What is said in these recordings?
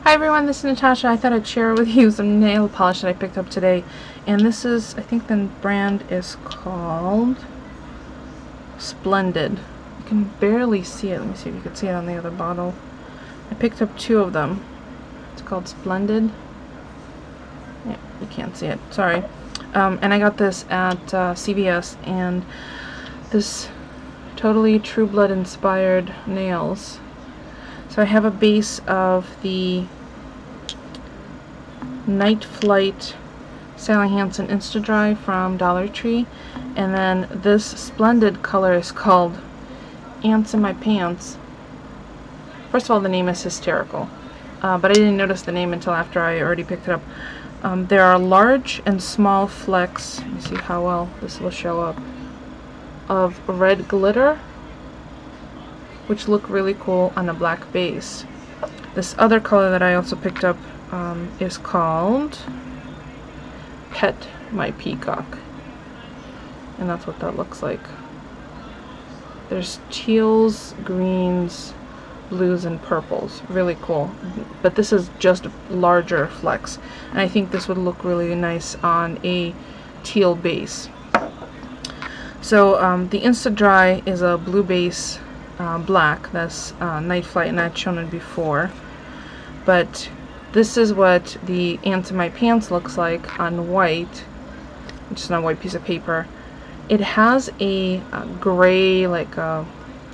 Hi everyone, this is Natasha. I thought I'd share with you some nail polish that I picked up today. And this is, I think the brand is called Splendid. You can barely see it. Let me see if you can see it on the other bottle. I picked up 2 of them. It's called Splendid. Yeah, you can't see it. Sorry. And I got this at CVS, and this totally True Blood inspired nails. So I have a base of the Night Flight Sally Hansen Insta-Dry from Dollar Tree, and then this Splendid color is called Ants in My Pants. First of all, the name is hysterical, but I didn't notice the name until after I already picked it up. There are large and small flecks, let me see how well this will show up, of red glitter, which look really cool on a black base. This other color that I also picked up is called Pet My Peacock, and that's what that looks like. There's teals, greens, blues, and purples. Really cool. But this is just larger flecks, and I think this would look really nice on a teal base. So the Insta-Dry is a blue base, black. That's Night Flight, and I've shown it before. But this is what the Ants in My Pants looks like on white, just on a white piece of paper. It has a gray, like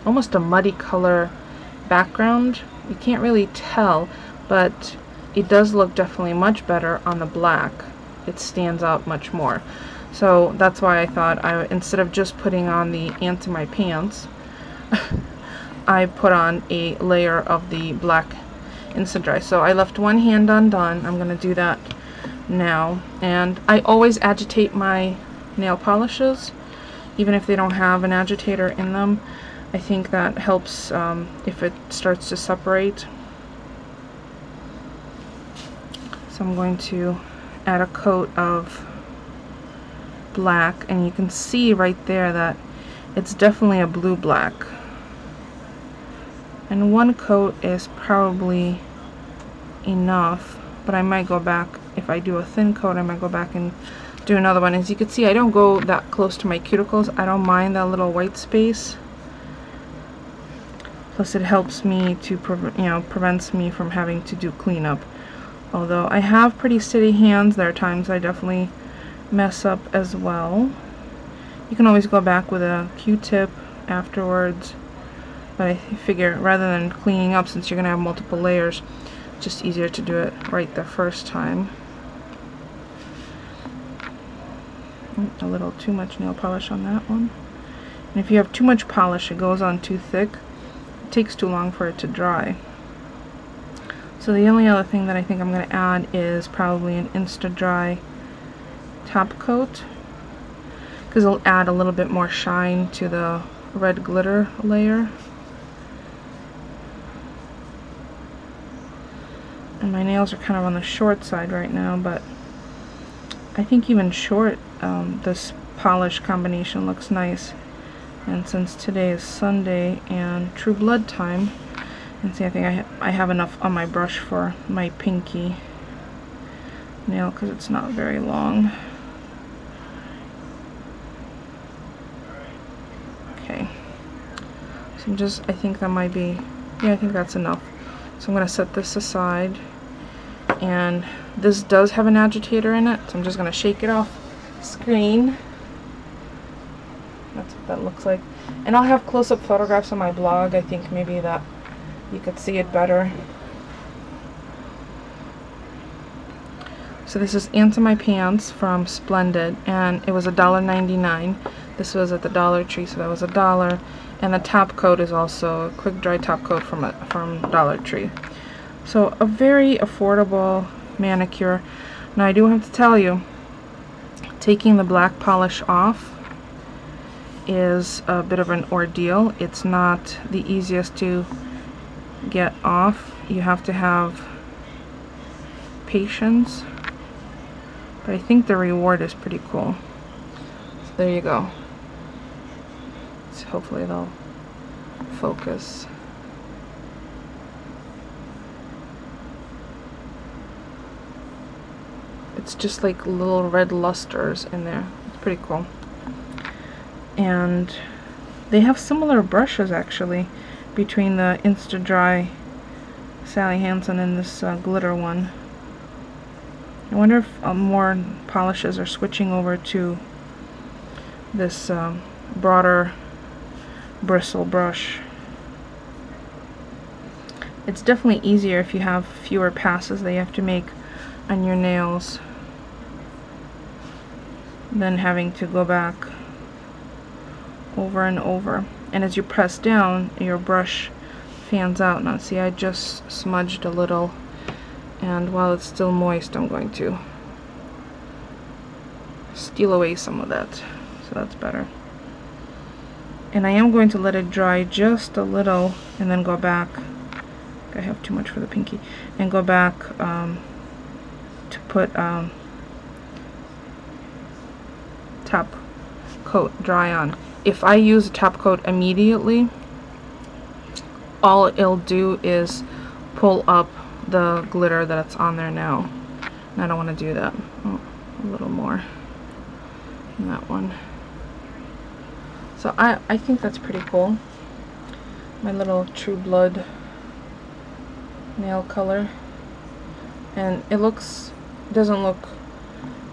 almost a muddy color background. You can't really tell, but it does look definitely much better on the black. It stands out much more. So that's why I thought instead of just putting on the Ants in My Pants, I put on a layer of the black Insta-Dry. So I left one hand undone. I'm going to do that now. And I always agitate my nail polishes, even if they don't have an agitator in them. I think that helps if it starts to separate. So I'm going to add a coat of black, and you can see right there that it's definitely a blue-black. And one coat is probably enough, but I might go back. If I do a thin coat, I might go back and do another one. As you can see, I don't go that close to my cuticles. I don't mind that little white space. Plus it helps me to prevents me from having to do cleanup. Although I have pretty steady hands, there are times I definitely mess up as well. You can always go back with a Q-tip afterwards, but I figure rather than cleaning up, since you're going to have multiple layers, it's just easier to do it right the first time. A little too much nail polish on that one. And if you have too much polish, it goes on too thick. It takes too long for it to dry. So the only other thing that I think I'm going to add is probably an Insta-Dry top coat, because it'll add a little bit more shine to the red glitter layer. And my nails are kind of on the short side right now, but I think even short, this polish combination looks nice. And since today is Sunday and True Blood time, and see, I think I have enough on my brush for my pinky nail because it's not very long. Okay. So I think that might be, yeah, I think that's enough. So I'm going to set this aside, and this does have an agitator in it, so I'm just going to shake it off screen. That's what that looks like. And I'll have close-up photographs on my blog. I think maybe that you could see it better. So this is Ants in My Pants from Splendid, and it was $1.99. This was at the Dollar Tree, so that was $1. And the top coat is also a QuickDry top coat from Dollar Tree. So a very affordable manicure. Now I do have to tell you, taking the black polish off is a bit of an ordeal. It's not the easiest to get off. You have to have patience, but I think the reward is pretty cool. So there you go. So hopefully they'll focus. It's just like little red lusters in there. It's pretty cool. And they have similar brushes actually between the Insta-Dry Sally Hansen and this glitter one. I wonder if more polishes are switching over to this broader bristle brush. It's definitely easier if you have fewer passes that you have to make on your nails than having to go back over and over. And as you press down, your brush fans out. Now see, I just smudged a little, and while it's still moist, I'm going to steal away some of that, so that's better. And I am going to let it dry just a little and then go back. I have too much for the pinky, and go back to put top coat dry on. If I use a top coat immediately, all it'll do is pull up the glitter that's on there now, and I don't want to do that. Oh, a little more in that one. So I think that's pretty cool. My little True Blood nail color, and it doesn't look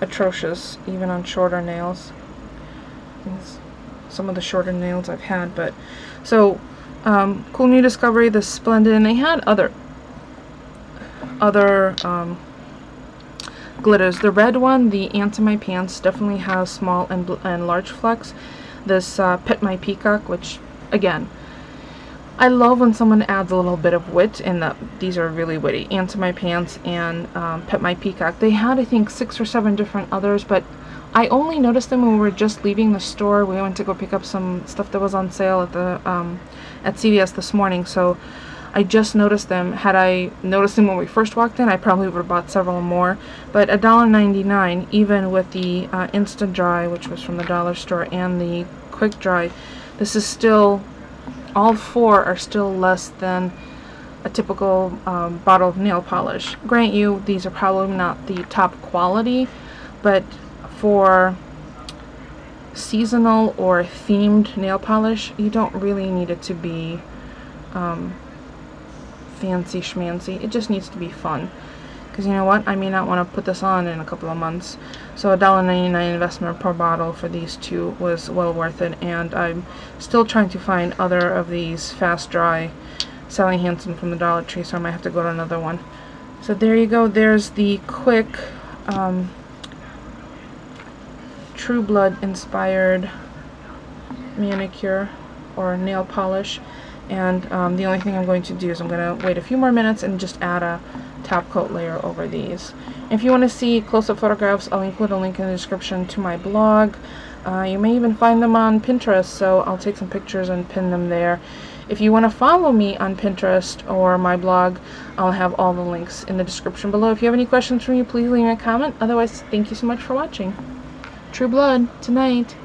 atrocious even on shorter nails. It's some of the shorter nails I've had. But so cool new discovery, the Splendid, and they had other glitters. The red one, the Ants in My Pants, definitely has small and large flecks. This Pet My Peacock, which again, I love when someone adds a little bit of wit, and these are really witty. Ants in My Pants and Pet My Peacock. They had, I think, 6 or 7 different others, but I only noticed them when we were just leaving the store. We went to go pick up some stuff that was on sale at the at CVS this morning, so I just noticed them. Had I noticed them when we first walked in, I probably would have bought several more. But $1.99, even with the Insta-Dry, which was from the dollar store, and the QuickDry, this is still, all 4 are still less than a typical bottle of nail polish. Grant you, these are probably not the top quality, but for seasonal or themed nail polish, you don't really need it to be fancy schmancy. It just needs to be fun, because you know what, I may not want to put this on in a couple of months. So $1.99 investment per bottle for these 2 was well worth it, and I'm still trying to find other of these fast dry Sally Hansen from the Dollar Tree, so I might have to go to another one. So there you go, there's the quick True Blood inspired manicure or nail polish, and the only thing I'm going to do is I'm going to wait a few more minutes and just add a top coat layer over these. If you want to see close-up photographs, I'll include a link in the description to my blog. You may even find them on Pinterest, so I'll take some pictures and pin them there. If you want to follow me on Pinterest or my blog, I'll have all the links in the description below. If you have any questions for me, please leave me a comment. Otherwise, thank you so much for watching. True Blood tonight.